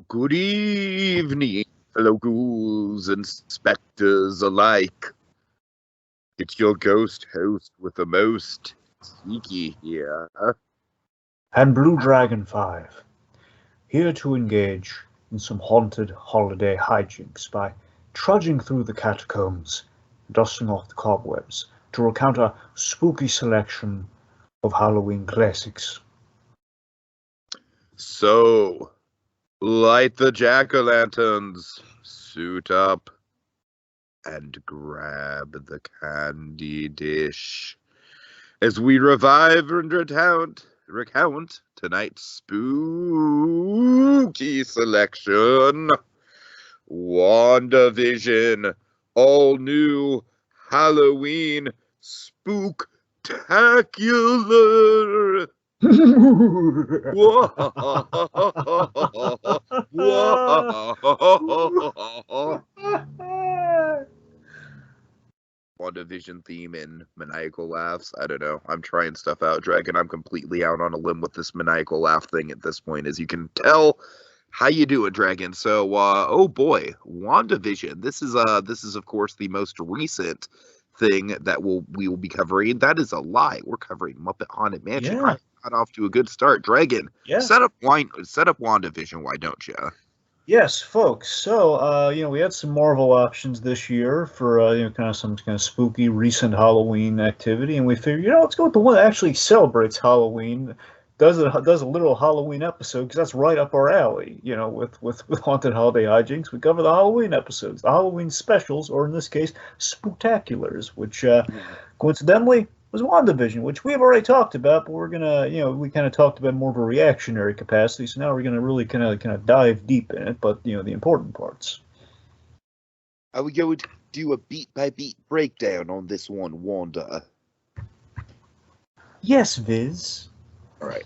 Good evening, fellow ghouls and specters alike. It's your ghost host with the most, Tiki here. And Blue Dragon 5, here to engage in some haunted holiday hijinks by trudging through the catacombs, dusting off the cobwebs, to recount a spooky selection of Halloween classics. So, light the jack-o'-lanterns, suit up, and grab the candy dish as we revive and recount tonight's spooky selection. WandaVision, all new Halloween Spooktacular. WandaVision theme and maniacal laughs. I don't know. I'm trying stuff out, Dragon. I'm completely out on a limb with this maniacal laugh thing at this point, as you can tell. How you doing, Dragon? So, oh boy, WandaVision. This is of course the most recent thing that we will be covering. That is a lie. We're covering Muppet Haunted Mansion. Yeah. Got off to a good start, Dragon. Yeah. Set up WandaVision. Why don't you? Yes, folks. So, we had some Marvel options this year for, some kind of spooky recent Halloween activity, and we figured, let's go with the one that actually celebrates Halloween, does a literal Halloween episode, because that's right up our alley. With Haunted Holiday Hijinks, we cover the Halloween episodes, the Halloween specials, or in this case, Spooktaculars, which coincidentally was WandaVision, which we've already talked about, but we're gonna, we kind of talked about more of a reactionary capacity, so now we're gonna really kind of dive deep in it, but the important parts. I would go to do a beat by beat breakdown on this one, Wanda. Yes, Viz. All right.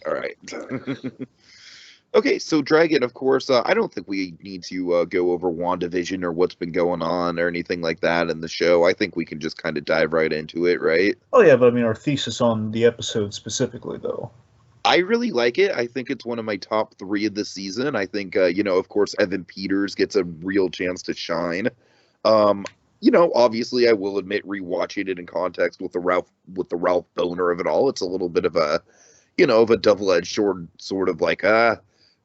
Okay, so Dragon, of course, I don't think we need to go over WandaVision or what's been going on or anything like that in the show. I think we can just kind of dive right into it, right? Oh, yeah, but I mean, our thesis on the episode specifically, though. I really like it. I think it's one of my top 3 of the season. I think, of course, Evan Peters gets a real chance to shine. Obviously, I will admit, rewatching it in context with the Ralph Boner of it all, it's a little bit of a, of a double-edged sword, sort of like,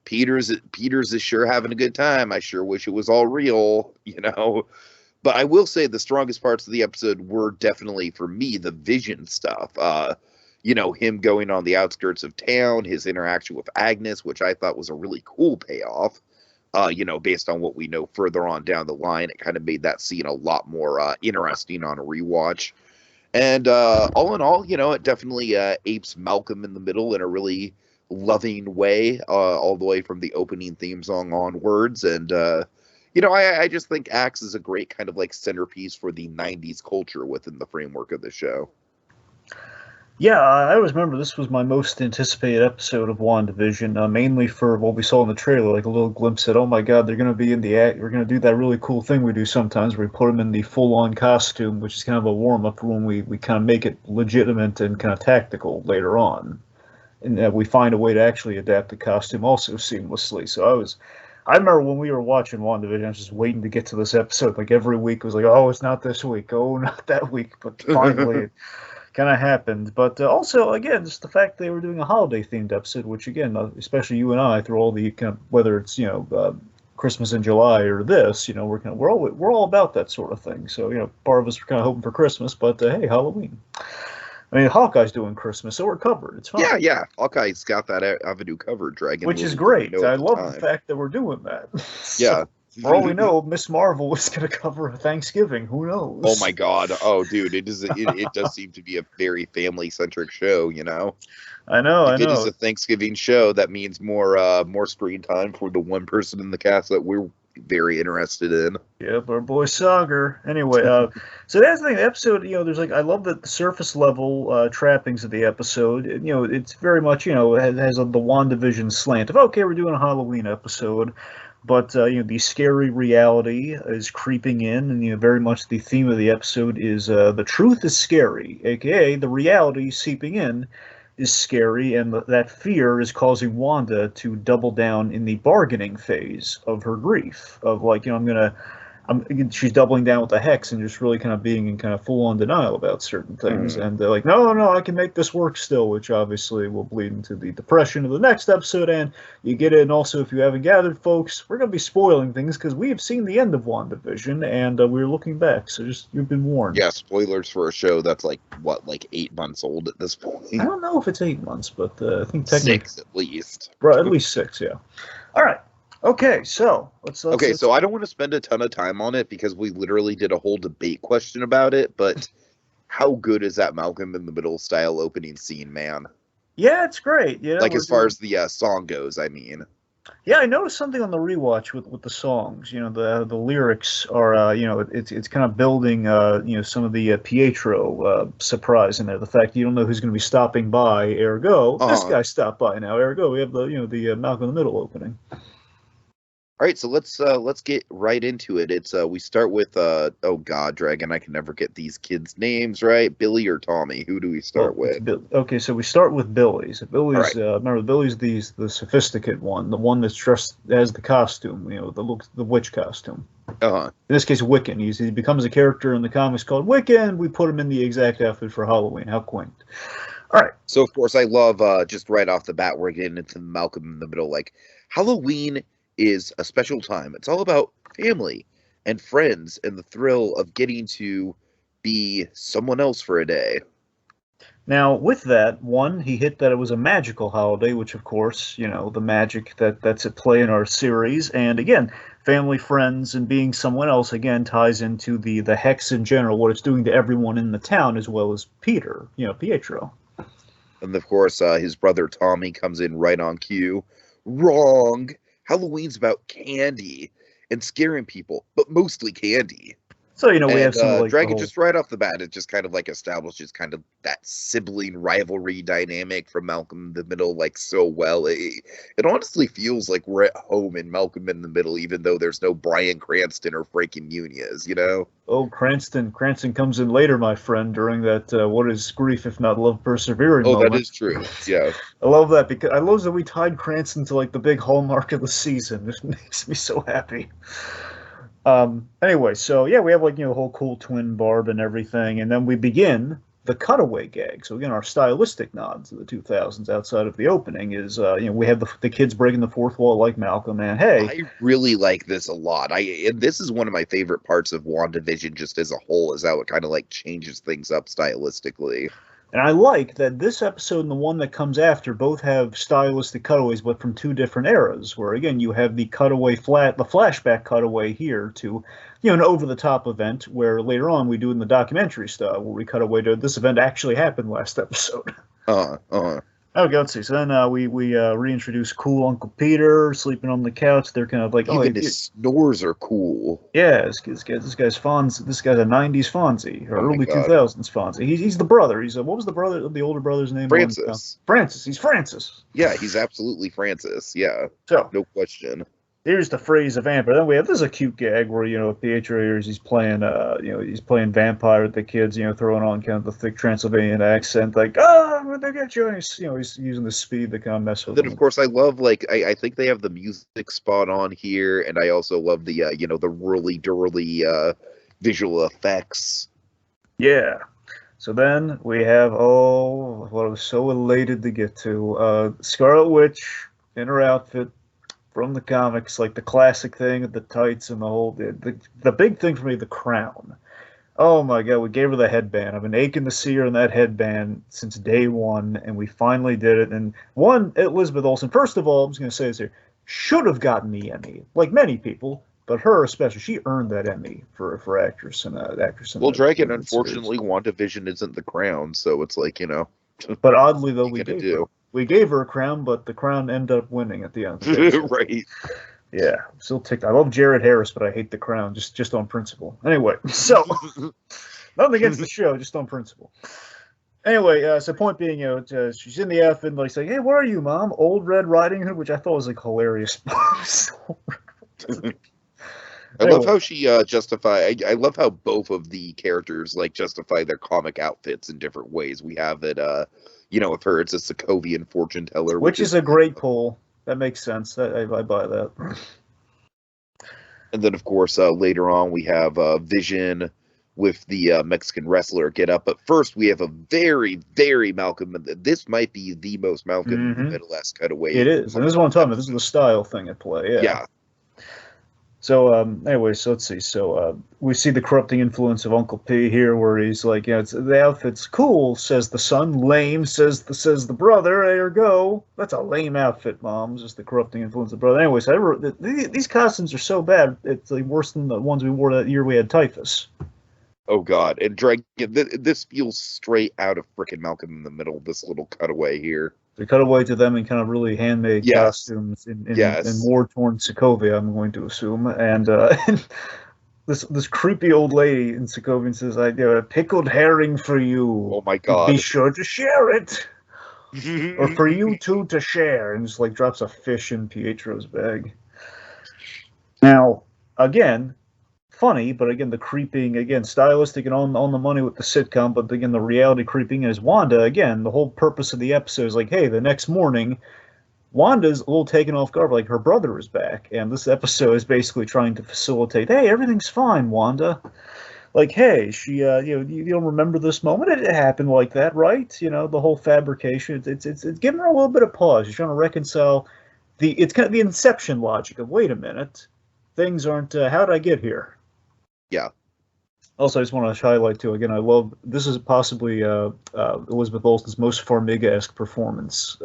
Peters is sure having a good time. I sure wish it was all real, But I will say the strongest parts of the episode were definitely, for me, the Vision stuff. Him going on the outskirts of town, his interaction with Agnes, which I thought was a really cool payoff. Based on what we know further on down the line, it kind of made that scene a lot more interesting on a rewatch. And all in all, it definitely apes Malcolm in the Middle in a really loving way, all the way from the opening theme song onwards. And, I just think acts as a great kind of like centerpiece for the 90s culture within the framework of the show. Yeah, I always remember this was my most anticipated episode of WandaVision, mainly for what we saw in the trailer, like a little glimpse at, oh my god, they're going to be in the act, we're going to do that really cool thing we do sometimes where we put them in the full-on costume, which is kind of a warm-up for when we kind of make it legitimate and kind of tactical later on. And we find a way to actually adapt the costume also seamlessly. So I remember when we were watching WandaVision, I was just waiting to get to this episode. Like every week was like, oh, it's not this week. Oh, not that week. But finally, it kind of happened. But also, again, just the fact they were doing a holiday-themed episode, which, again, especially you and I, through all the kind of, whether it's, Christmas in July or this, we're all about that sort of thing. So, part of us are kind of hoping for Christmas, but hey, Halloween. I mean, Hawkeye's doing Christmas, so we're covered. It's fine. Yeah. Hawkeye's got that avenue covered, Dragon. Which is great. I love the fact that we're doing that. Yeah. For all we know, Miss Marvel is going to cover Thanksgiving. Who knows? Oh my God! Oh, dude, it does seem to be a very family-centric show. I know. If it is a Thanksgiving show, that means more screen time for the one person in the cast that we're very interested in. Yep, our boy Sagar. Anyway, so that's the thing. The episode, there's I love the surface level trappings of the episode. It's very much, has the WandaVision slant of, okay, we're doing a Halloween episode. But, the scary reality is creeping in, and, very much the theme of the episode is the truth is scary, a.k.a. the reality seeping in, is scary, and that fear is causing Wanda to double down in the bargaining phase of her grief. Of like, she's doubling down with the hex and just really kind of being in kind of full on denial about certain things. And they're like, no, I can make this work still, which obviously will bleed into the depression of the next episode. And you get it. And also, if you haven't gathered, folks, we're going to be spoiling things because we have seen the end of WandaVision and we're looking back. So just, you've been warned. Yeah, spoilers for a show that's like 8 months old at this point. I don't know if it's 8 months, but I think technically 6 at least. Right, at least 6, yeah. All right. Okay, so let's so I don't want to spend a ton of time on it because we literally did a whole debate question about it, but how good is that Malcolm in the Middle style opening scene, man? Yeah, it's great. Yeah, like as far as the song goes, I mean. Yeah, I noticed something on the rewatch with the songs. The lyrics are it's kind of building some of the Pietro surprise in there. The fact you don't know who's going to be stopping by. Ergo, this guy stopped by now. Ergo, we have the Malcolm in the Middle opening. All right, so let's get right into it. It's we start with oh god, Dragon, I can never get these kids' names right. Billy or Tommy? Who do we start with? Okay, so we start with Billy. So Billy's remember Billy's the sophisticate one, the one that's dressed as the costume, the witch costume. In this case, Wiccan. He becomes a character in the comics called Wiccan. We put him in the exact outfit for Halloween. How quaint. All right. So of course I love just right off the bat we're getting into Malcolm in the Middle. Like Halloween is a special time. It's all about family and friends and the thrill of getting to be someone else for a day. Now, with that, he hit that it was a magical holiday, which, of course, the magic that's at play in our series. And again, family, friends, and being someone else, again, ties into the hex in general, what it's doing to everyone in the town, as well as Pietro. And, of course, his brother Tommy comes in right on cue. Wrong! Halloween's about candy and scaring people, but mostly candy. So, we have some Dragon just right off the bat, it just kind of establishes kind of that sibling rivalry dynamic from Malcolm in the Middle so well. It honestly feels like we're at home in Malcolm in the Middle, even though there's no Bryan Cranston or Frankie Muniz, Oh, Cranston comes in later, my friend, during that what is grief if not love persevering moment. That is true, yeah. I love that because I love that we tied Cranston to the big hallmark of the season. It makes me so happy. Anyway, so yeah, we have the whole cool twin Barb and everything, and then we begin the cutaway gag. So again, our stylistic nod to the 2000s outside of the opening is, we have the kids breaking the fourth wall like Malcolm, and hey. I really like this a lot. And this is one of my favorite parts of WandaVision just as a whole, is how it kind of changes things up stylistically. And I like that this episode and the one that comes after both have stylistic cutaways, but from two different eras, where, again, you have the flashback cutaway here to, an over-the-top event, where later on we do in the documentary style, where we cut away to this event actually happened last episode. Okay, let's see. So then we reintroduce cool Uncle Peter sleeping on the couch. They're kind of even his snores are cool. Yeah, this guy's Fonzie. This guy's a '90s Fonzie or early 2000s Fonzie. He's the brother. What was the older brother's name? Francis. Francis. He's Francis. Yeah, he's absolutely Francis. Yeah. So no question. Here's the phrase of Amber. Then we have this is a cute gag where Pietro here he's playing he's playing vampire with the kids, throwing on kind of the thick Transylvanian accent, when they get you, and he's using the speed to kind of mess with them. Then of course I love I think they have the music spot on here, and I also love the the whirly-durly visual effects. Yeah. So then we have what I was so elated to get to Scarlet Witch in her outfit from the comics, the classic thing of the tights and the whole the big thing for me, the crown. Oh my god, we gave her the headband. I've been aching to see her in that headband since day one, and we finally did it. And Elizabeth Olsen, first of all, I'm just going to say this here, should have gotten the Emmy, like many people, but her especially, she earned that Emmy for actress and actress. Well, Dragon, unfortunately, WandaVision isn't the crown, so it's But oddly, though, we gave her a crown, but the crown ended up winning at the end. Right. Yeah, I'm still ticked. I love Jared Harris, but I hate the crown, just on principle. Anyway, so nothing against the show, just on principle. Anyway, so point being, she's in the outfit and saying, "Hey, where are you, Mom?" Old Red Riding Hood, which I thought was hilarious. I love how she I love how both of the characters justify their comic outfits in different ways. We have it with her, it's a Sokovian fortune teller, which is a great pull. That makes sense. I buy that. And then, of course, later on we have Vision with the Mexican wrestler get up. But first, we have a very, very Malcolm. This might be the most Malcolm in the Middle-esque cutaway. It is, and this is what I'm talking about. This is the style thing at play. Yeah. So, anyway, so let's see. So, we see the corrupting influence of Uncle P here, where he's like, the outfit's cool, says the son. Lame, says the brother. There you go. That's a lame outfit, Mom. Just the corrupting influence of the brother. Anyway, so these costumes are so bad, it's like worse than the ones we wore that year we had typhus. Oh, God. And Dragon, this feels straight out of frickin' Malcolm in the Middle, this little cutaway here. They cut away to them in kind of really handmade costumes in war-torn Sokovia, I'm going to assume. And this creepy old lady in Sokovia says, I got a pickled herring for you. Oh, my God. Be sure to share it. Or for you two to share. And just like drops a fish in Pietro's bag. Now, again, funny, but again, the creeping, again, stylistic and on the money with the sitcom, but again, the reality creeping is Wanda, again, the whole purpose of the episode is like, hey, the next morning, Wanda's a little taken off guard, like her brother is back, and this episode is basically trying to facilitate, hey, everything's fine, Wanda. Like, hey, she, you don't remember this moment? It happened like that, right? The whole fabrication, it's giving her a little bit of pause. She's trying to reconcile it's kind of the Inception logic of, wait a minute, things aren't, how did I get here? Yeah. Also, I just want to highlight, too, again, I love, this is possibly Elizabeth Olsen's most Farmiga-esque performance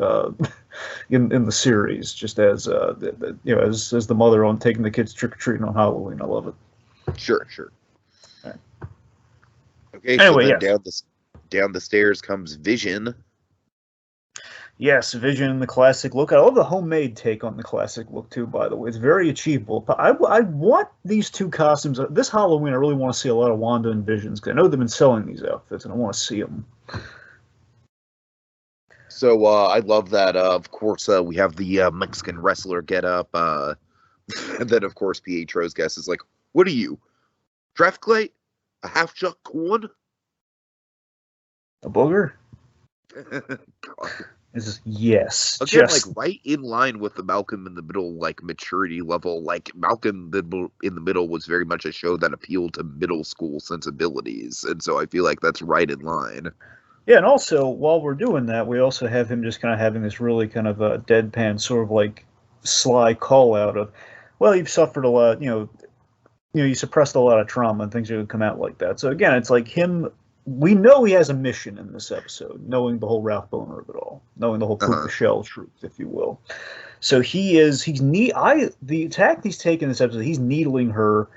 in the series, just as, as the mother on taking the kids trick-or-treating on Halloween. I love it. Sure. Right. Okay, anyway, so then down the stairs comes Vision. Yes, Vision, the classic look. I love the homemade take on the classic look, too, by the way. It's very achievable. But I want these two costumes. This Halloween, I really want to see a lot of Wanda and Visions, because I know they've been selling these outfits, and I want to see them. So I love that. Of course, we have the Mexican wrestler get up. And then, of course, Pietro's guess is like, what are you? Traffic light? A half-shuck corn? A booger? God. Is yes, again, like right in line with the Malcolm in the Middle like maturity level. Like Malcolm in the Middle was very much a show that appealed to middle school sensibilities, and so I feel like that's right in line. Yeah, and also while we're doing that, we also have him just kind of having this really kind of a deadpan sort of like sly call out of, well, you've suffered a lot, you suppressed a lot of trauma and things are going to come out like that. So again, it's like him. We know he has a mission in this episode, knowing the whole Ralph Boner of it all, knowing the whole Puka Shell truth, if you will. So the attack he's taken in this episode, he's needling her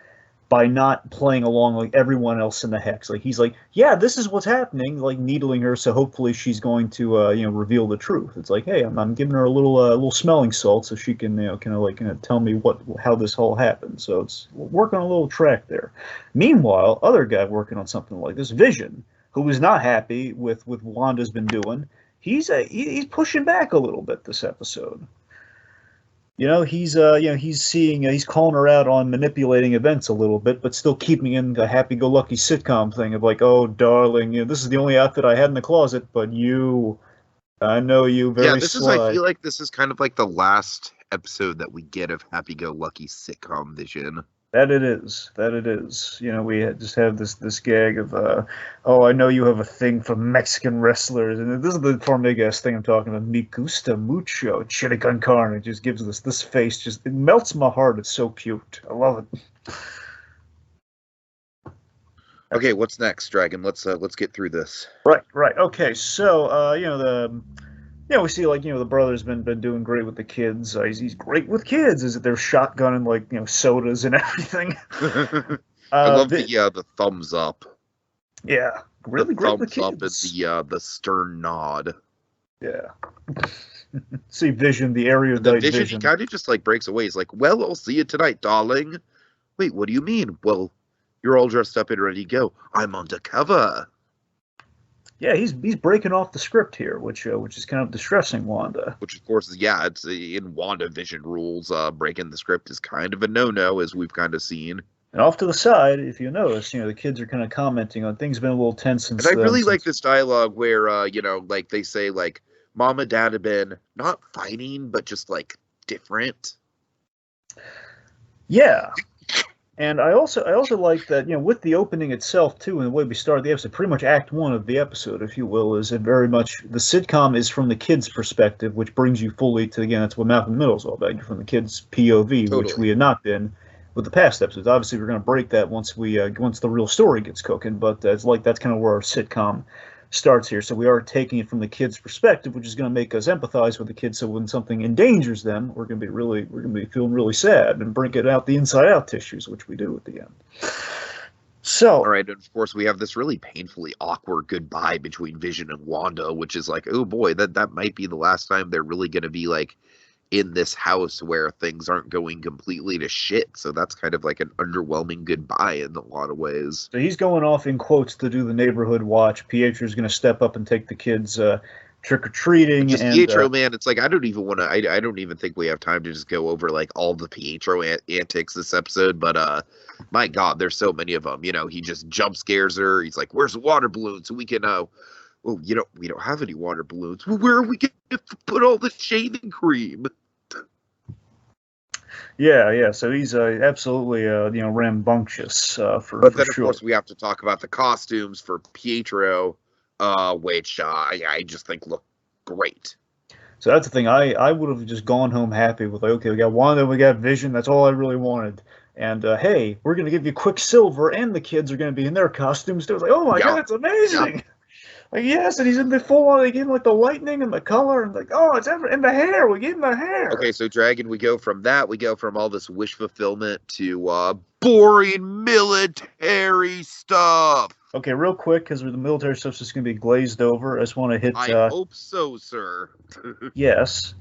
by not playing along like everyone else in the hex. Like he's like, yeah, this is what's happening, like needling her, so hopefully she's going to reveal the truth. It's like, hey, I'm giving her a little smelling salt so she can tell me how this all happened. So it's working on a little track there. Meanwhile, other guy working on something like this, Vision, who was not happy with what Wanda's been doing, he's pushing back a little bit this episode. He's calling her out on manipulating events a little bit, but still keeping in the happy-go-lucky sitcom thing of like, oh, darling, this is the only outfit I had in the closet, but I know you very sly. I feel like this is kind of like the last episode that we get of happy-go-lucky sitcom Vision. That it is. We just have this gag of, I know you have a thing for Mexican wrestlers, and this is the Farmiga thing I'm talking about. Me gusta mucho, chili con carne. It just gives this face, it melts my heart. It's so cute. I love it. Okay, what's next, Dragon? Let's get through this. Right. Okay, so we see the brother's been doing great with the kids. He's great with kids. Is that they're shotgunning sodas and everything. I love the thumbs up. Yeah, really great with kids. Thumbs up and the stern nod. Yeah. See Vision, the erudite Vision. He kind of just breaks away. He's like, "Well, I'll see you tonight, darling." Wait, what do you mean? Well, you're all dressed up and ready to go. I'm undercover. Yeah, he's breaking off the script here, which is kind of distressing Wanda. Which, of course, it's in WandaVision rules. Breaking the script is kind of a no-no, as we've kind of seen. And off to the side, if you notice, the kids are kind of commenting on things been a little tense And since I then. really like this dialogue where, like they say, like, mom and dad have been not fighting, but just like different. Yeah. And I also like that, with the opening itself too, and the way we started the episode, pretty much Act 1 of the episode, if you will, is it very much the sitcom is from the kids' perspective, which brings you fully to, again, that's what Malcolm in the Middle is all about. You're from the kids' POV, which Totally. we had not been with the past episodes. Obviously, we're going to break that once once the real story gets cooking, but that's kind of where our sitcom starts here. So we are taking it from the kids' perspective, which is going to make us empathize with the kids. So when something endangers them, we're going to be feeling really sad and bring it out the inside out tissues, which we do at the end. So, all right, and of course we have this really painfully awkward goodbye between Vision and Wanda, which is like, oh boy, that might be the last time they're really going to be like in this house where things aren't going completely to shit. So that's kind of like an underwhelming goodbye in a lot of ways. So he's going off in quotes to do the neighborhood watch. Pietro's going to step up and take the kids trick or treating. Just And Pietro, man, it's like I don't even want to. I don't even think we have time to just go over like all the Pietro antics this episode. But my God, there's so many of them. He just jump scares her. He's like, "Where's the water balloon so we can?" Oh, we don't have any water balloons. Well, where are we going to put all the shaving cream? yeah. So he's absolutely rambunctious But then, for of sure. course, we have to talk about the costumes for Pietro, which I just think look great. So that's the thing. I would have just gone home happy with, like, okay, we got Wanda, we got Vision. That's all I really wanted. And hey, we're going to give you Quicksilver, and the kids are going to be in their costumes too. It's like, oh my God, that's amazing. Yeah. Like, yes, and he's in the full on. They gave him like the lightning and the color, and like, oh, it's in the hair. We gave him the hair. Okay, so Dragon, we go from all this wish fulfillment to boring military stuff. Okay, real quick, because the military stuff's just going to be glazed over. I just want to hit. I hope so, sir. Yes.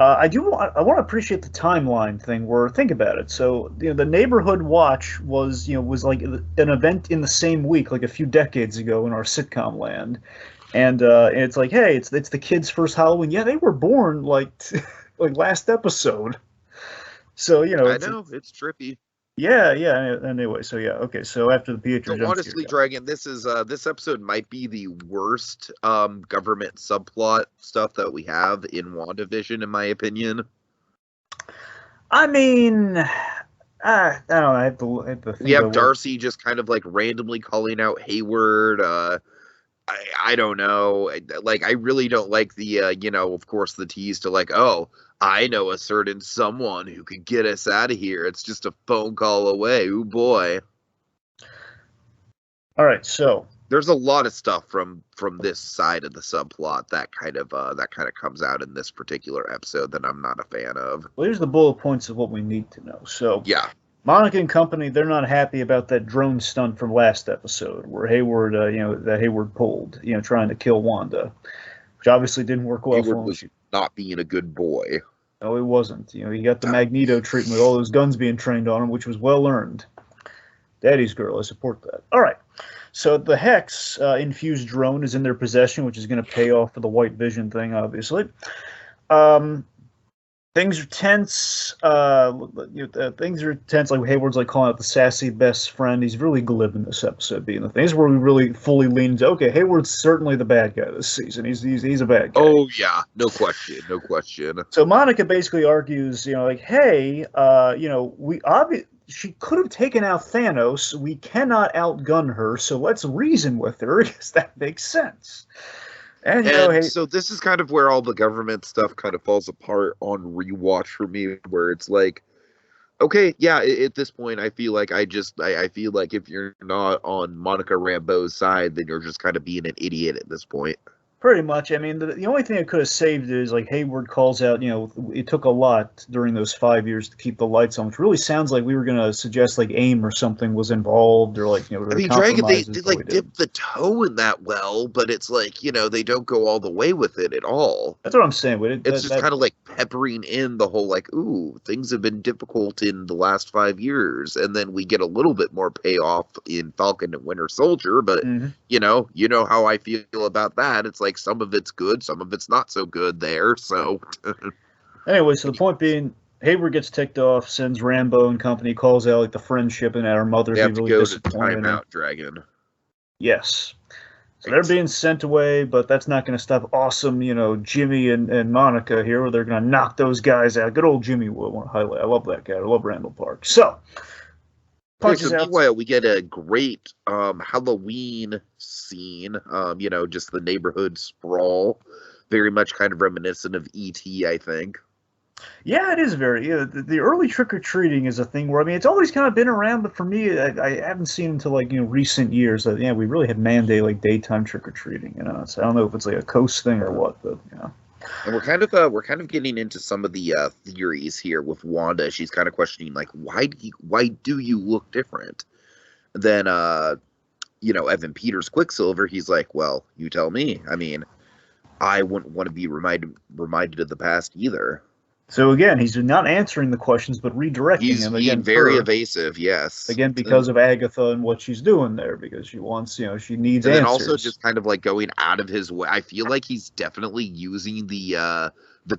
I want to appreciate the timeline thing. Where, think about it. So the neighborhood watch was like an event in the same week, like a few decades ago in our sitcom land, and it's like, hey, it's the kids' first Halloween. Yeah, they were born like like last episode. So I know it's trippy. Yeah. Anyway, so yeah, okay. So after the Pietro So honestly, Dragon, this episode might be the worst government subplot stuff that we have in WandaVision, in my opinion. I mean, I don't know. I have to think. We have Darcy just kind of like randomly calling out Hayward. I don't know. Like, I really don't like the, of course, the tease to like, oh, I know a certain someone who could get us out of here. It's just a phone call away. Ooh, boy. All right, so there's a lot of stuff from this side of the subplot that kind of comes out in this particular episode that I'm not a fan of. Well, here's the bullet points of what we need to know. So yeah. Monica and company, they're not happy about that drone stunt from last episode where Hayward, that Hayward pulled, trying to kill Wanda, which obviously didn't work well Hayward for him. Was not being a good boy. No, he wasn't. He got the Magneto treatment with all those guns being trained on him, which was well earned. Daddy's girl, I support that. All right. So the Hex infused drone is in their possession, which is going to pay off for the White Vision thing, obviously. Things are tense. Things are tense. Like Hayward's like calling out the sassy best friend. He's really glib in this episode, being the thing. This is where we really fully lean into. Okay, Hayward's certainly the bad guy this season. He's a bad guy. Oh yeah, no question. So Monica basically argues, like, hey, she could have taken out Thanos. We cannot outgun her, so let's reason with her, because that makes sense. And so this is kind of where all the government stuff kind of falls apart on rewatch for me, where it's like, okay, yeah, at this point, I feel like I feel like if you're not on Monica Rambeau's side, then you're just kind of being an idiot at this point. Pretty much. I mean, the only thing that could have saved it is, like, Hayward calls out, it took a lot during those 5 years to keep the lights on, which really sounds like we were going to suggest, like, AIM or something was involved, or, like, I mean, Dragon, they like, dip the toe in that well, but it's like, they don't go all the way with it at all. That's what I'm saying. It's just kind of like peppering in the whole, like, ooh, things have been difficult in the last 5 years, and then we get a little bit more payoff in Falcon and Winter Soldier, but, you know how I feel about that. It's like, some of it's good, some of it's not so good there, so. Anyway, so the point being, Hayward gets ticked off, sends Rambo and company, calls out like the friendship and our mother They be have to really go to disappointed. timeout, Dragon. Yes. So Right. they're being sent away, but that's not going to stop awesome, Jimmy and Monica here, where they're going to knock those guys out. Good old Jimmy Wood, I want to highlight. I love that guy. I love Randall Park. So, Okay, punches so out. meanwhile, we get a great Halloween scene. Just the neighborhood sprawl, very much kind of reminiscent of E.T., I think. Yeah, it is very. The early trick or treating is a thing where it's always kind of been around, but for me, I haven't seen until recent years that we really had man-day like daytime trick or treating. So I don't know if it's like a coast thing or what, but And we're kind of getting into some of the theories here with Wanda. She's kind of questioning like why do you look different than Evan Peters Quicksilver? He's like, well, you tell me. I mean, I wouldn't want to be reminded of the past either. So again, he's not answering the questions, but redirecting He's them being again. very evasive, yes. Again, because of Agatha and what she's doing there, because she wants, she needs And then answers. also just kind of like going out of his way. I feel like he's definitely using the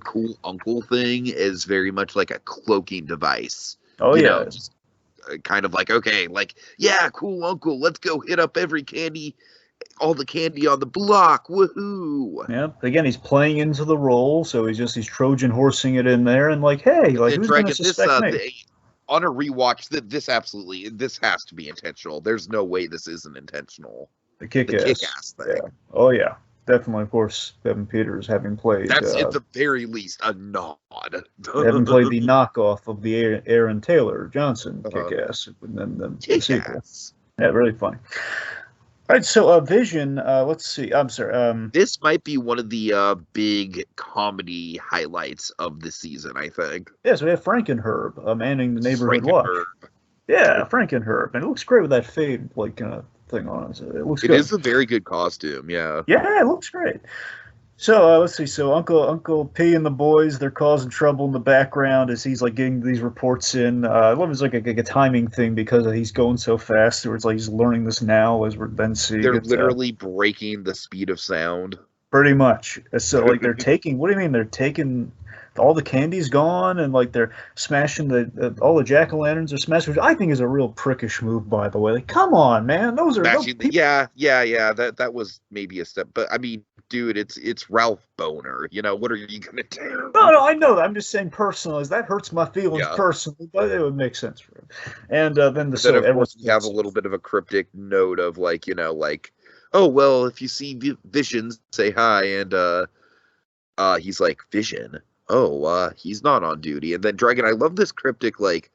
cool uncle thing as very much like a cloaking device. Oh yeah, just kind of like, okay, like, yeah, cool uncle, let's go hit up all the candy on the block, woohoo! yeah. Again, he's playing into the role, so he's Trojan horsing it in there, and like, hey, like, who's going to suspect me? On a rewatch, this has to be intentional. There's no way this isn't intentional. The kick-ass thing. Yeah. Oh yeah, definitely. Of course, Evan Peters having played. That's at the very least a nod. Having played the knockoff of the Aaron Taylor Johnson kick-ass, and then the sequel. Yeah, really funny. All right, so Vision. Let's see. I'm sorry. This might be one of the big comedy highlights of the season, I think. Yeah, so we have Frankenherb manning the neighborhood watch. Yeah, Frankenherb, and it looks great with that fade thing on it. So it looks good. It is a very good costume. Yeah. Yeah, it looks great. So let's see. So Uncle P and the boys, they're causing trouble in the background as he's like getting these reports in. I love it's like a timing thing because he's going so fast. Or it's like he's learning this now as we're then seeing. They're literally breaking the speed of sound. Pretty much. So like they're taking. What do you mean they're taking? All the candy's gone, and like they're smashing all the jack-o'-lanterns are smashed, which I think is a real prickish move, by the way. Like, come on, man, those are yeah. That was maybe a step, but I mean, dude, it's Ralph Boner. What are you gonna do? No, I know that. I'm just saying personally, that hurts my feelings personally, but it would make sense for him. And then of course you have a little bit of a cryptic note of like, oh well, if you see Vision, say hi, and he's like, Vision. Oh, he's not on duty. And then Dragon, I love this cryptic, like,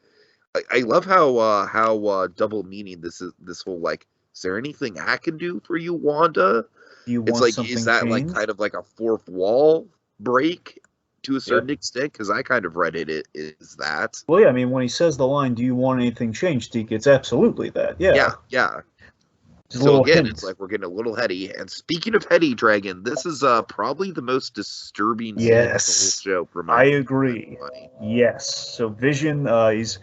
I love how double meaning this is. This whole like, is there anything I can do for you, Wanda? It's like, is that changed? Like kind of like a fourth wall break to a certain extent? Because I kind of read it is that. Well, yeah, I mean, when he says the line, "Do you want anything changed, Tiki?" It's absolutely that. Yeah. So again, it's like we're getting a little heady. And speaking of heady, Dragon, this is probably the most disturbing scene of the whole show. I agree. Yes. So Vision, he's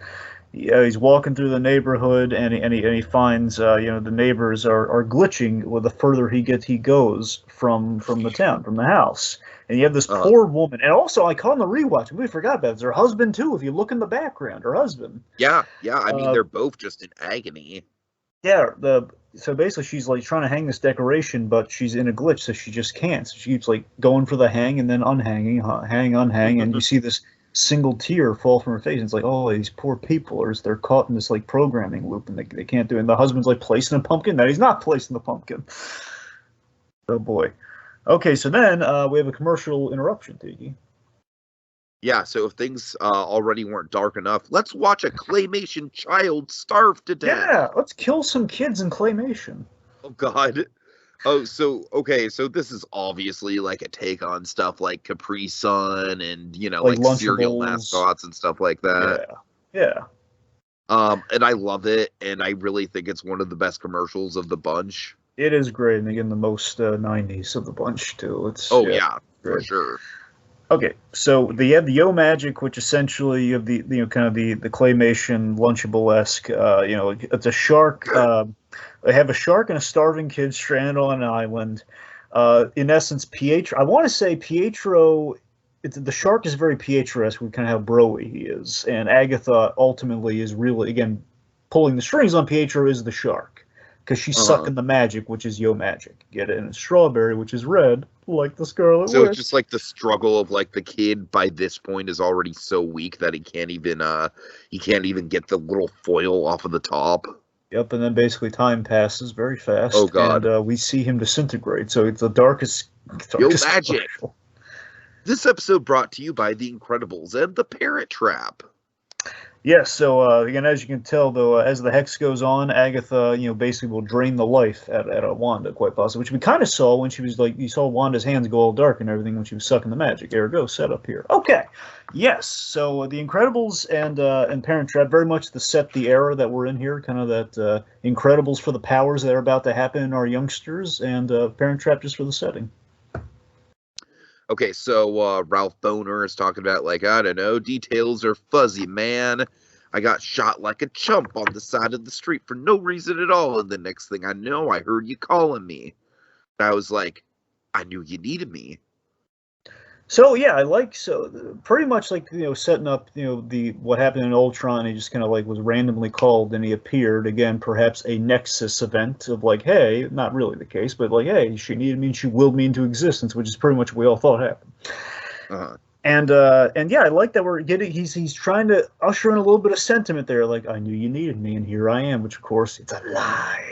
walking through the neighborhood, and he finds the neighbors are glitching. Well, the further he goes from the town, from the house. And you have this poor woman, and also I caught in the rewatch. We forgot about it. It's her husband too. If you look in the background, her husband. Yeah. I mean, they're both just in agony. Yeah, so basically she's like trying to hang this decoration, but she's in a glitch, so she just can't. So she keeps like going for the hang and then unhanging, unhang, and you see this single tear fall from her face. And it's like, oh, these poor people, or they're caught in this like programming loop, and they can't do it. And the husband's like placing a pumpkin. No, he's not placing the pumpkin. Oh boy. Okay, so then we have a commercial interruption, Tiki. Yeah, so if things already weren't dark enough, let's watch a claymation child starve to death. Yeah, let's kill some kids in claymation. Oh, God. Oh, so this is obviously like a take on stuff like Capri Sun and, like cereal mascots and stuff like that. Yeah. And I love it, and I really think it's one of the best commercials of the bunch. It is great, and again, the most 90s of the bunch, too. For sure. Okay, so they have the Yo Magic, which essentially you have the kind of the claymation Lunchable-esque. It's a shark. They have a shark and a starving kid stranded on an island. In essence, Pietro. I want to say Pietro the shark is very Pietro-esque with kind of how bro-y he is, and Agatha ultimately is really, again, pulling the strings on Pietro is the shark, because she's sucking the magic, which is yo magic. Get it? And it's strawberry, which is red, like the Scarlet So Witch. it's just like the struggle of like the kid by this point is already so weak that he can't even get the little foil off of the top. Yep, and then basically time passes very fast. Oh, God. And we see him disintegrate. So it's the darkest Yo magic. commercial. This episode brought to you by The Incredibles and The Parent Trap. Yes, so again, as you can tell, though, as the hex goes on, Agatha, basically will drain the life out of Wanda, quite possibly, which we kind of saw when she was like, you saw Wanda's hands go all dark and everything when she was sucking the magic. Ergo, set up here. Okay, yes, so The Incredibles and Parent Trap, very much the era that we're in here, kind of that Incredibles for the powers that are about to happen in our youngsters, and Parent Trap just for the setting. Okay, so Ralph Boner is talking about, like, I don't know, details are fuzzy, man. I got shot like a chump on the side of the street for no reason at all, and the next thing I know, I heard you calling me. And I was like, I knew you needed me. So yeah, pretty much like setting up the what happened in Ultron. He just kind of like was randomly called and he appeared again, perhaps a Nexus event of like, hey, not really the case, but like, hey, she needed me and she willed me into existence, which is pretty much what we all thought happened. And yeah, I like that we're getting he's trying to usher in a little bit of sentiment there, like I knew you needed me and here I am, which of course it's a lie.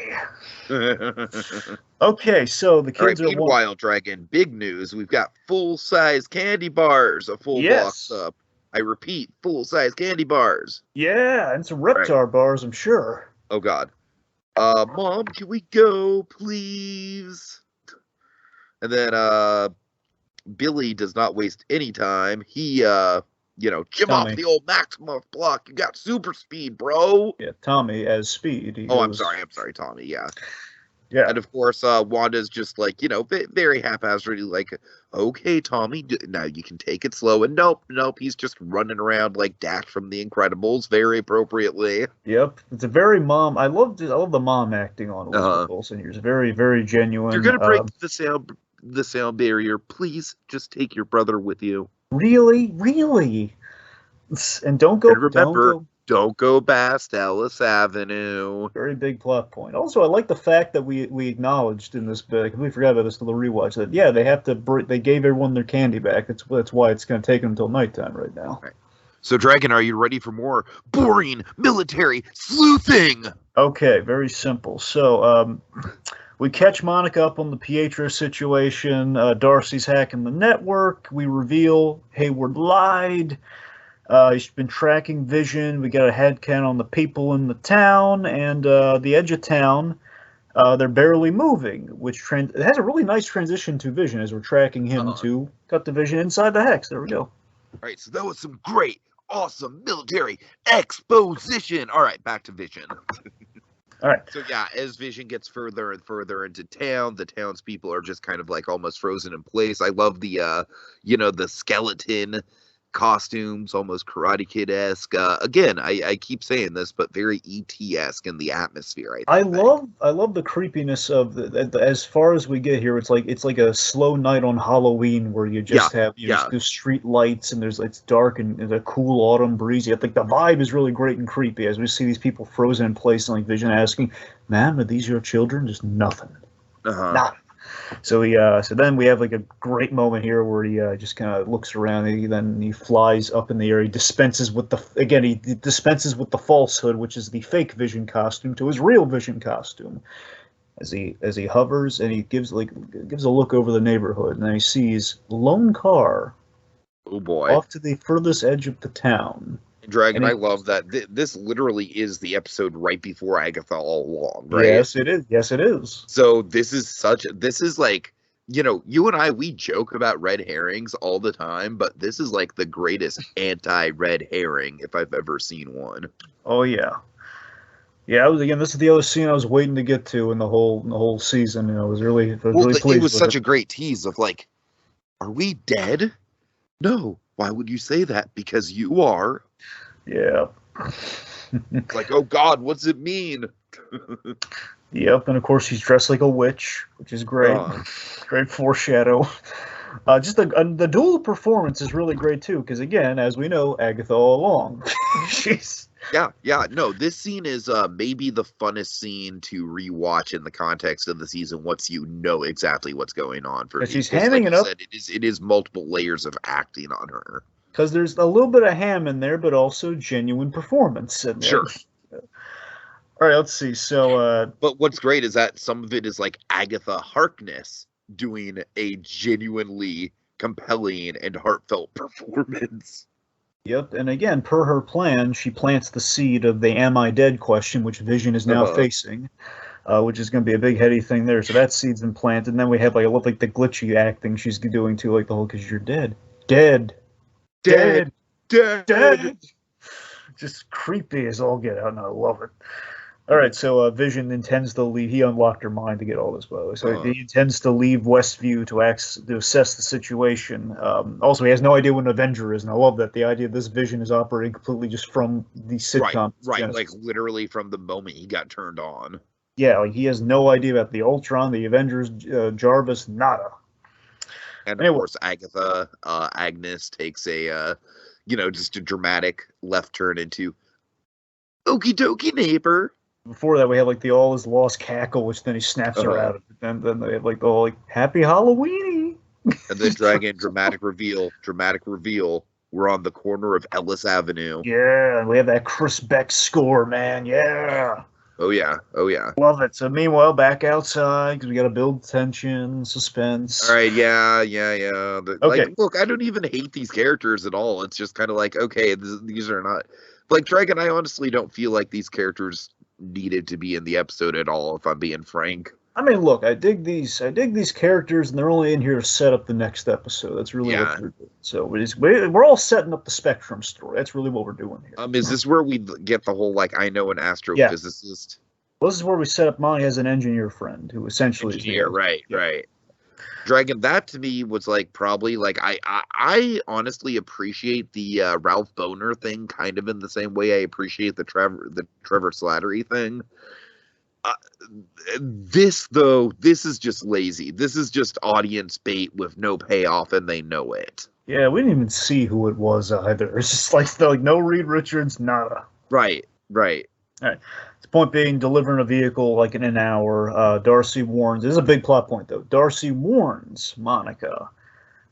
Okay, so the kids are. Meanwhile, Dragon, big news. We've got full-size candy bars, a full box up. I repeat, full-size candy bars. Yeah, and some Reptar bars, I'm sure. Oh, God. Mom, can we go, please? And then, Billy does not waste any time. He, Jim off the old Maximus block. You got super speed, bro. Yeah, Tommy as Speed. I'm sorry, Tommy, yeah. Yeah. And of course, Wanda's just like, very haphazardly like, okay, Tommy, now you can take it slow. And nope, he's just running around like Dash from The Incredibles, very appropriately. Yep, it's a very mom. I love the mom acting on Elizabeth Olsen here. It's very, very genuine. You're gonna break the sound barrier. Please just take your brother with you. Really, and don't go. And remember. Don't go past Ellis Avenue. Very big plot point. Also, I like the fact that we acknowledged in this bit. I completely forgot about this till the rewatch. That yeah, they have to. They gave everyone their candy back. That's why it's going to take them until nighttime right now. Right. So, Dragon, are you ready for more boring military sleuthing? Okay, very simple. So, we catch Monica up on the Pietro situation. Darcy's hacking the network. We reveal Hayward lied. He's been tracking Vision. We got a headcount on the people in the town, and the edge of town, they're barely moving, which it has a really nice transition to Vision as we're tracking him to cut the Vision inside the hex. There we go. All right, so that was some great, awesome military exposition. All right, back to Vision. All right. So yeah, as Vision gets further and further into town, the townspeople are just kind of like almost frozen in place. I love the, the skeleton costumes, almost Karate Kid-esque. Again, I keep saying this, but very E.T.-esque in the atmosphere. I love the creepiness of as far as we get here. It's like a slow night on Halloween where you just have the street lights and it's dark and a cool autumn breeze. I think the vibe is really great and creepy as we see these people frozen in place and like Vision asking, "Ma'am, are these your children?" Just nothing. Nothing. So then we have like a great moment here where he just kind of looks around and then he flies up in the air. He dispenses with the falsehood, which is the fake Vision costume, to his real Vision costume. As he hovers and he gives a look over the neighborhood and then he sees lone car. Oh boy! Off to the furthest edge of the town. Dragon, I love that. This literally is the episode right before Agatha all along, right? Yes, it is. Yes, it is. So this is like, you and I, we joke about red herrings all the time, but this is like the greatest anti-red herring if I've ever seen one. Oh yeah. Yeah, this is the other scene I was waiting to get to in the whole season. I was really pleased. It was such a great tease of like, are we dead? No. Why would you say that? Because you are. Yeah. Like, oh God, what's it mean? Yep, and of course he's dressed like a witch, which is great. Great foreshadow. Just the dual performance is really great too, because again, as we know, Agatha all along. She's Yeah. No, this scene is maybe the funnest scene to rewatch in the context of the season once you know exactly what's going on for me. she's Because, like hamming you it up said, it is multiple layers of acting on her. because there's a little bit of ham in there, but also genuine performance in there. Sure. All right, let's see. So, But what's great is that some of it is like Agatha Harkness doing a genuinely compelling and heartfelt performance. yep. And again, per her plan, she plants the seed of the "Am I dead?" question, which Vision is now facing, which is going to be a big heady thing there. So that seed's been planted. And then we have like I love like the glitchy acting she's doing too, like the whole "because you're dead, dead, dead, dead." Just creepy as all get out, and I love it. All right, so Vision intends to leave. He unlocked her mind to get all this, by the way. So he intends to leave Westview to assess the situation. Also, he has no idea what an Avenger is, and I love that. The idea of this Vision is operating completely just from the sitcom. Right, like literally from the moment he got turned on. Yeah, like he has no idea about the Ultron, the Avengers, Jarvis, nada. And of course, Agatha, Agnes takes a, just a dramatic left turn into okie dokie neighbor. Before that, we have like the all is lost cackle, which then he snaps her out of it. Then they have like the whole like happy Halloweeny. And then Dragon dramatic reveal. We're on the corner of Ellis Avenue. Yeah, and we have that Chris Beck score, man. Yeah. Oh yeah. Love it. So meanwhile, back outside because we got to build tension, suspense. All right. Yeah. Okay. Like, look, I don't even hate these characters at all. It's just kind of like, okay, these are not like Dragon. I honestly don't feel like these characters needed to be in the episode at all, if I'm being frank. I mean, look, I dig these characters, and they're only in here to set up the next episode. That's really what they're doing. So we're all setting up the Spectrum story. That's really what we're doing here. Is this where we get the whole like I know an astrophysicist? Well, this is where we set up Monty as an engineer friend who essentially is right. Dragon, that to me was like probably like I honestly appreciate the Ralph Boner thing kind of in the same way I appreciate the Trevor Slattery thing. This is just lazy. This is just audience bait with no payoff, and they know it. Yeah, we didn't even see who it was either. It's just like no Reed Richards, nada. Right. All right. The point being, delivering a vehicle like in an hour. Darcy warns. This is a big plot point, though. Darcy warns Monica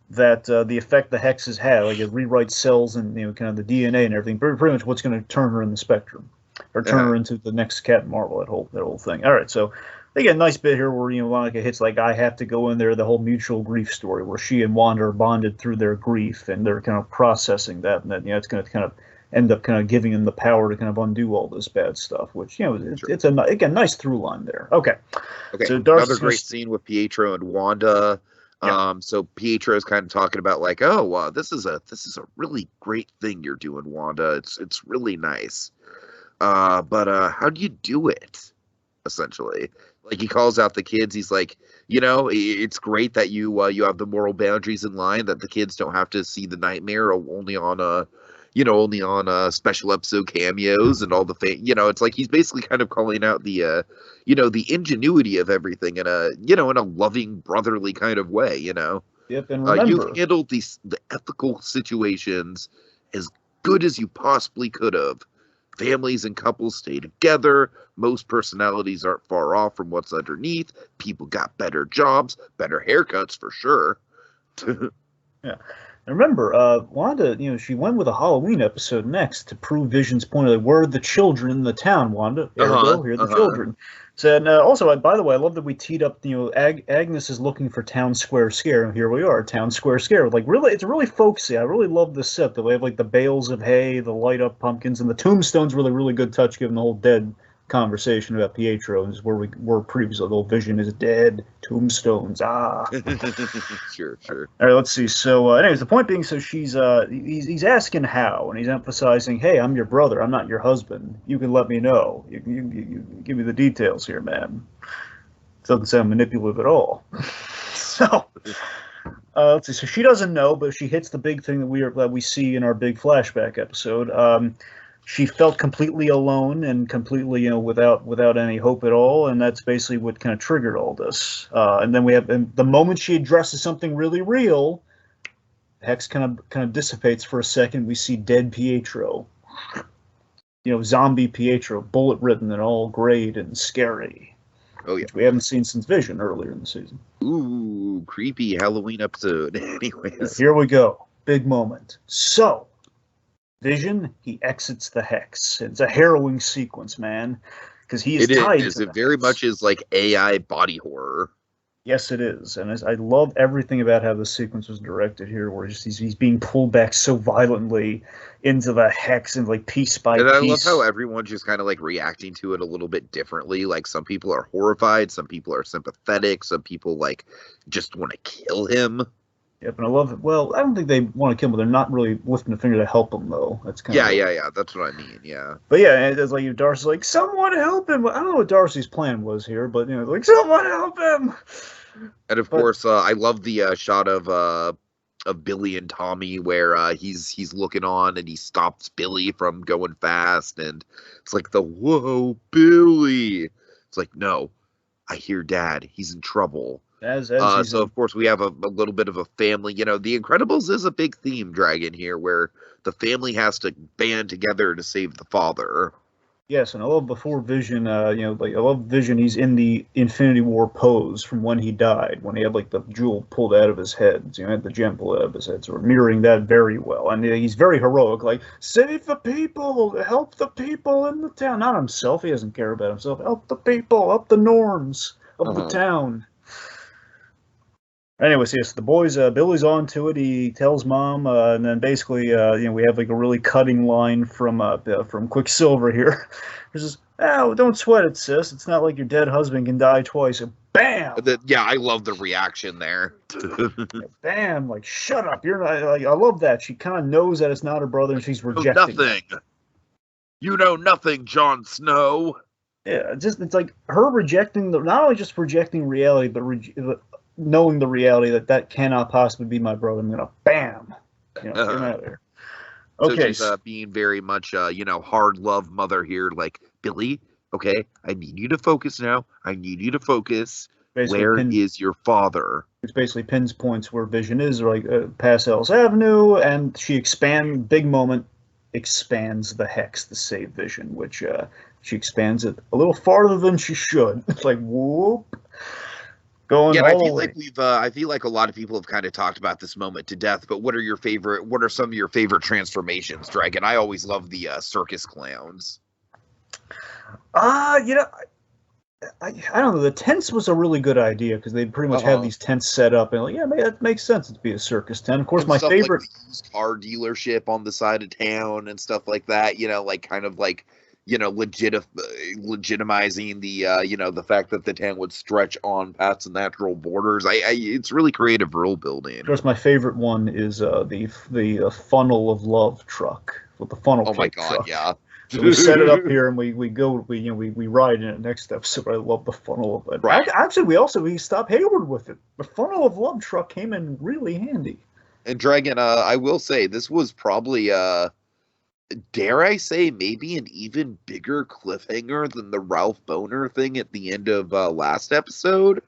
that the effect the hexes have, like it rewrites cells and kind of the DNA and everything. Pretty much what's going to turn her in the Spectrum, or turn her into the next Captain Marvel. That whole thing. All right, so they get a nice bit here where Monica hits like I have to go in there. The whole mutual grief story where she and Wanda are bonded through their grief and they're kind of processing that, and then it's going to kind of end up kind of giving them the power to kind of undo all this bad stuff, which it's again nice through line there. Okay. So another great scene with Pietro and Wanda. So Pietro is kind of talking about like, oh, this is a really great thing you're doing, Wanda. It's really nice. But how do you do it? Essentially, like he calls out the kids. He's like, it's great that you have the moral boundaries in line, that the kids don't have to see the nightmare only on special episode cameos and all the it's like he's basically kind of calling out the the ingenuity of everything in a in a loving brotherly kind of way. Yep, and remember, you've handled the ethical situations as good as you possibly could have. Families and couples stay together. Most personalities aren't far off from what's underneath. People got better jobs, better haircuts for sure. Yeah. And remember, Wanda, she went with a Halloween episode next to prove Vision's point of we're the children in the town, Wanda. Here are the children. So, and also, by the way, I love that we teed up, Agnes is looking for Town Square Scare, and here we are, Town Square Scare. Like, really, it's really folksy. I really love the set. The way of, like, the bales of hay, the light-up pumpkins, and the tombstone's really, really good touch, given the whole dead conversation about Pietro, is where we were previously. The whole Vision is dead, tombstones, Sure. All right, let's see. So, anyways, the point being, so he's asking how, and he's emphasizing, hey, I'm your brother, I'm not your husband. You can let me know. You give me the details here, man. It doesn't sound manipulative at all. So, let's see. So she doesn't know, but she hits the big thing that we see in our big flashback episode. she felt completely alone and completely, without any hope at all, and that's basically what kind of triggered all this. And then and the moment she addresses something really real, Hex kind of dissipates for a second. We see dead Pietro, zombie Pietro, bullet ridden and all grayed and scary. Oh yeah, which we haven't seen since Vision earlier in the season. Ooh, creepy Halloween episode. Anyways, here we go, big moment. So, Vision, he exits the Hex. It's a harrowing sequence, man, because he is tied. It very much is like AI body horror. Yes, it is, and I love everything about how the sequence was directed here, where he's being pulled back so violently into the Hex, and like piece by piece. And I love how everyone's just kind of like reacting to it a little bit differently. Like some people are horrified, some people are sympathetic, some people like just want to kill him. Yep, and I love it. Well, I don't think they want to kill him, but they're not really lifting a finger to help him, though. That's kind of yeah. That's what I mean. Yeah. But yeah, it's like Darcy's like, someone help him. I don't know what Darcy's plan was here, but like, someone help him. And of course, I love the shot of Billy and Tommy where he's looking on and he stops Billy from going fast, and it's like whoa, Billy. It's like, no, I hear Dad. He's in trouble. So of course we have a little bit of a family. The Incredibles is a big theme, Dragon, here, where the family has to band together to save the father. Yes, and I love before Vision. I love Vision. He's in the Infinity War pose from when he died, when he had like the jewel pulled out of his head. Had the gem pulled out of his head. So we're mirroring that very well, and he's very heroic. Like, save the people, help the people in the town, not himself. He doesn't care about himself. Help the people, help the norms of the town. Anyways, yes, the boys, Billy's on to it. He tells Mom, and then basically, we have like a really cutting line from Quicksilver here. He says, "Oh, don't sweat it, sis. It's not like your dead husband can die twice." And bam! Yeah, I love the reaction there. Bam! Like, shut up. You're not. Like, I love that. She kind of knows that it's not her brother, and she's rejecting nothing. You know nothing, Jon Snow. Yeah, it's like her rejecting not only just rejecting reality, but knowing the reality that cannot possibly be my brother. I'm gonna bam, get out of there. Okay, so she's being very much hard love mother here. Like, Billy, okay, I need you to focus now. I need you to focus. Where is your father? Which basically pinpoints where Vision is, like past Ellis Avenue, and she big moment, expands the Hex to save Vision, which she expands it a little farther than she should. It's like, whoop. Yeah, I feel like a lot of people have kind of talked about this moment to death, but what are some of your favorite transformations, Dragon? I always love the circus clowns. I don't know. The tents was a really good idea because they pretty much have these tents set up, and that makes sense to be a circus tent. Of course, my favorite, like the used car dealership on the side of town and stuff like that. Legitimizing the fact that the town would stretch on past the natural borders. It's really creative world building. Of course, my favorite one is the funnel of love truck with the funnel. Oh my god, truck. Yeah. So we set it up here and we ride in it next episode. I love the funnel of it. Right. Actually, we stopped Hayward with it. The funnel of love truck came in really handy. And Dragon, I will say this was probably dare I say, maybe an even bigger cliffhanger than the Ralph Boner thing at the end of last episode.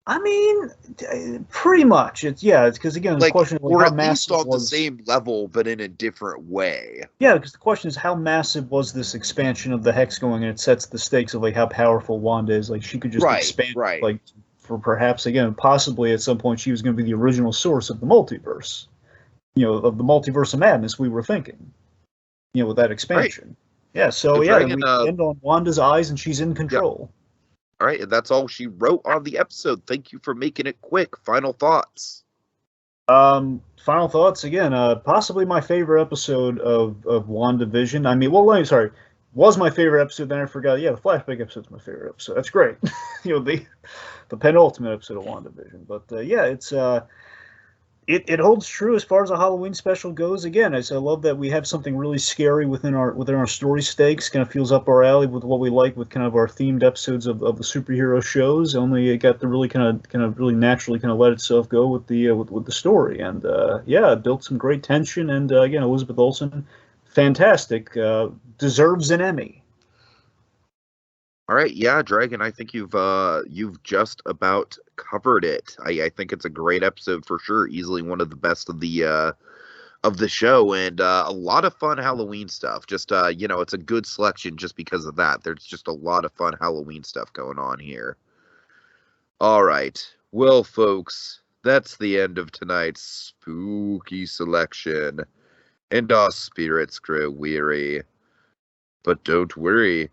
I mean, pretty much. It's because again, the question is how massive on the same level, but in a different way. Yeah, because the question is how massive was this expansion of the Hex going, and it sets the stakes of like how powerful Wanda is. Like she could just expand, like for perhaps again, possibly at some point she was going to be the original source of the multiverse. Of the multiverse of madness we were thinking. With that expansion. Right. Yeah, so we end on Wanda's eyes and she's in control. Yeah. All right, and that's all she wrote on the episode. Thank you for making it quick. Final thoughts. Final thoughts, again, possibly my favorite episode of WandaVision. I mean, was my favorite episode, then I forgot. Yeah, the flashback episode's my favorite episode. That's great. The penultimate episode of WandaVision. But it's It holds true as far as a Halloween special goes. Again, I love that we have something really scary within our story stakes. Kind of feels up our alley with what we like with kind of our themed episodes of the superhero shows. Only it got to really kind of really naturally kind of let itself go with the story. And it built some great tension. And again, Elizabeth Olsen, fantastic. Deserves an Emmy. All right, yeah, Dragon, I think you've just about covered it. I think it's a great episode for sure. Easily one of the best of the show, and a lot of fun Halloween stuff. Just it's a good selection just because of that. There's just a lot of fun Halloween stuff going on here. All right, well, folks, that's the end of tonight's spooky selection, and our spirits grow weary. But don't worry,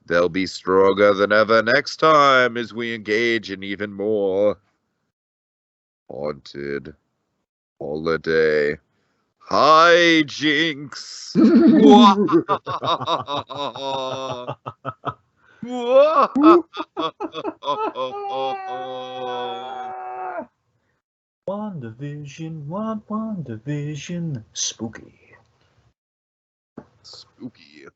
they'll be stronger than ever next time as we engage in even more haunted holiday hijinks. WandaVision, WandaVision, spooky. Spooky.